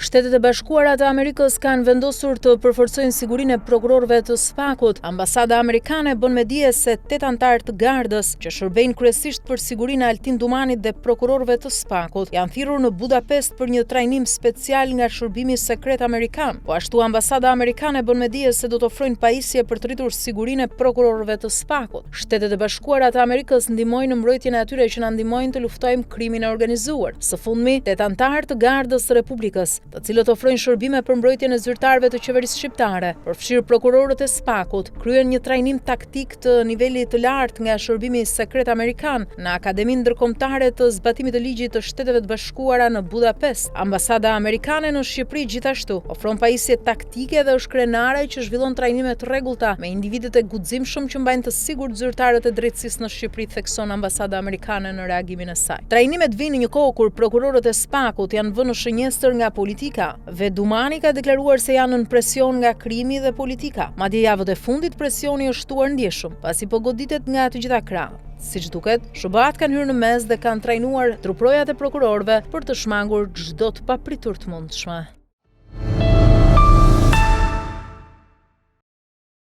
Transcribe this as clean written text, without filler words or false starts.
Shtetet e Bashkuara të Amerikës kanë vendosur të përforcojnë sigurinë e prokurorëve të SPAK-ut. Ambasada amerikane bën me dije se 8 anëtar të gardës që shërbejnë kryesisht për sigurinë e Altin Dumanit dhe prokurorëve të SPAK-ut janë thirrur në Budapest për një trajnim special nga shërbimi sekret amerikan. Po ashtu ambasada amerikane bën me dije se do të ofrojnë pajisje për të rritur sigurinë e prokurorëve të SPAK-ut. Shtetet e Bashkuara të Amerikës ndihmojnë në mbrojtjen e atyre që na ndihmojnë të luftojmë krimin e organizuar. Së fundmi, 8 anëtar të gardës së Republikës, të cilët ofrojnë shërbime për mbrojtjen e zyrtarëve të qeverisë shqiptare, përfshirë prokurorët e SPAK-ut, kryen një trajnim taktik të nivelit të lartë nga shërbimi sekret amerikan në Akademinë Ndërkombëtare të Zbatimit të Ligjit të Shteteve të Bashkuara në Budapest. Ambasada amerikane në Shqipëri gjithashtu ofron pajisje taktike dhe është krenare që zhvillon trajnime të rregullta me individët e guximshëm që mbajnë të sigurt zyrtarët e drejtësisë në Shqipëri, thekson ambasada amerikane në reagimin e saj. Trajnimet vinë në një kohë kur prokurorët e SPAK-ut janë vënë në shënjestër nga politika. Vedumani ka deklaruar se janë në presion nga krimi dhe politika. Madje javët e fundit presioni është shtuar ndjeshëm, pasi po goditet nga të gjitha krahët. Siç duket, SHBA-t kanë hyrë në mes dhe kanë trajnuar truprojat e prokurorëve për të shmangur çdo të papritur të mundshme.